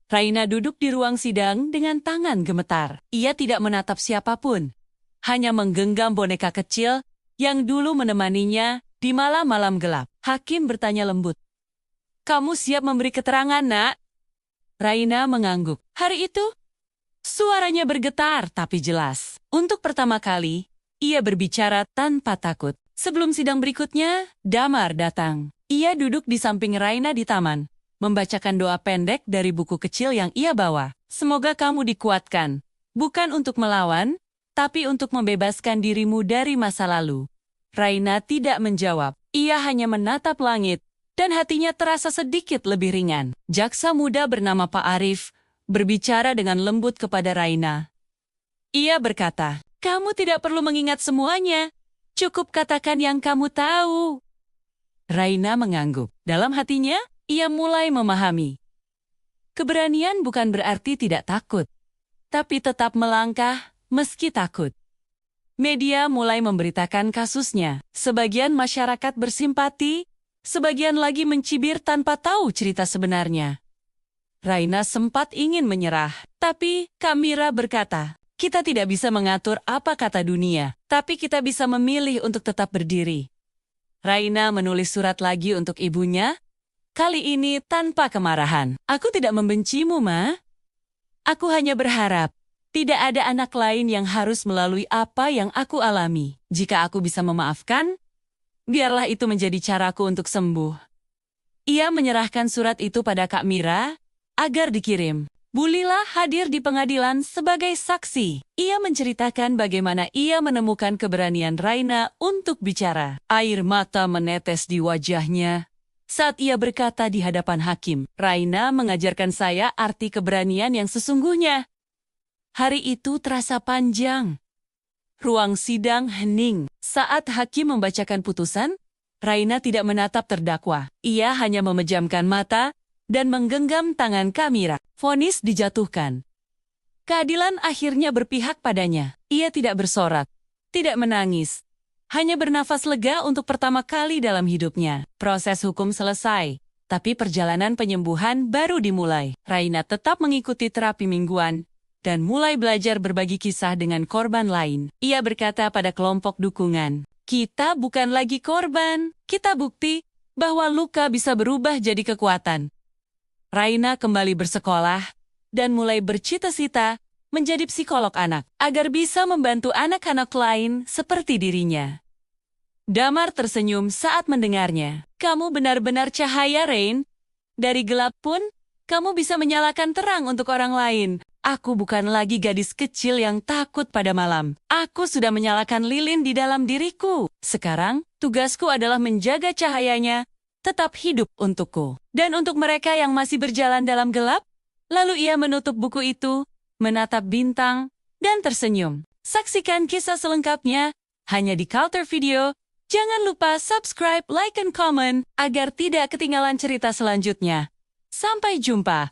Raina duduk di ruang sidang dengan tangan gemetar. Ia tidak menatap siapapun, hanya menggenggam boneka kecil yang dulu menemaninya di malam-malam gelap. Hakim bertanya lembut, "Kamu siap memberi keterangan, Nak?" Raina mengangguk. Hari itu, suaranya bergetar tapi jelas. Untuk pertama kali, ia berbicara tanpa takut. Sebelum sidang berikutnya, Damar datang. Ia duduk di samping Raina di taman, membacakan doa pendek dari buku kecil yang ia bawa. Semoga kamu dikuatkan, bukan untuk melawan, tapi untuk membebaskan dirimu dari masa lalu. Raina tidak menjawab. Ia hanya menatap langit, dan hatinya terasa sedikit lebih ringan. Jaksa muda bernama Pak Arif berbicara dengan lembut kepada Raina. Ia berkata, "Kamu tidak perlu mengingat semuanya. Cukup katakan yang kamu tahu." Raina mengangguk. Dalam hatinya, ia mulai memahami. Keberanian bukan berarti tidak takut, tapi tetap melangkah meski takut. Media mulai memberitakan kasusnya. Sebagian masyarakat bersimpati, sebagian lagi mencibir tanpa tahu cerita sebenarnya. Raina sempat ingin menyerah, tapi Kak Mira berkata, "Kita tidak bisa mengatur apa kata dunia, tapi kita bisa memilih untuk tetap berdiri." Raina menulis surat lagi untuk ibunya, kali ini tanpa kemarahan. "Aku tidak membencimu, Ma. Aku hanya berharap tidak ada anak lain yang harus melalui apa yang aku alami. Jika aku bisa memaafkan, biarlah itu menjadi caraku untuk sembuh." Ia menyerahkan surat itu pada Kak Mira agar dikirim. Bulila hadir di pengadilan sebagai saksi. Ia menceritakan bagaimana ia menemukan keberanian Raina untuk bicara. Air mata menetes di wajahnya saat ia berkata di hadapan hakim, "Raina mengajarkan saya arti keberanian yang sesungguhnya." Hari itu terasa panjang. Ruang sidang hening. Saat hakim membacakan putusan, Raina tidak menatap terdakwa. Ia hanya memejamkan mata dan menggenggam tangan Kak Mira. Vonis dijatuhkan. Keadilan akhirnya berpihak padanya. Ia tidak bersorak, tidak menangis, hanya bernafas lega untuk pertama kali dalam hidupnya. Proses hukum selesai, tapi perjalanan penyembuhan baru dimulai. Raina tetap mengikuti terapi mingguan dan mulai belajar berbagi kisah dengan korban lain. Ia berkata pada kelompok dukungan, "Kita bukan lagi korban, kita bukti bahwa luka bisa berubah jadi kekuatan." Raina kembali bersekolah dan mulai bercita-cita menjadi psikolog anak agar bisa membantu anak-anak lain seperti dirinya. Damar tersenyum saat mendengarnya. "Kamu benar-benar cahaya, Rain. Dari gelap pun, kamu bisa menyalakan terang untuk orang lain. Aku bukan lagi gadis kecil yang takut pada malam. Aku sudah menyalakan lilin di dalam diriku. Sekarang, tugasku adalah menjaga cahayanya tetap hidup untukku. Dan untuk mereka yang masih berjalan dalam gelap." Lalu ia menutup buku itu, menatap bintang, dan tersenyum. Saksikan kisah selengkapnya hanya di Culture Video. Jangan lupa subscribe, like, and comment agar tidak ketinggalan cerita selanjutnya. Sampai jumpa.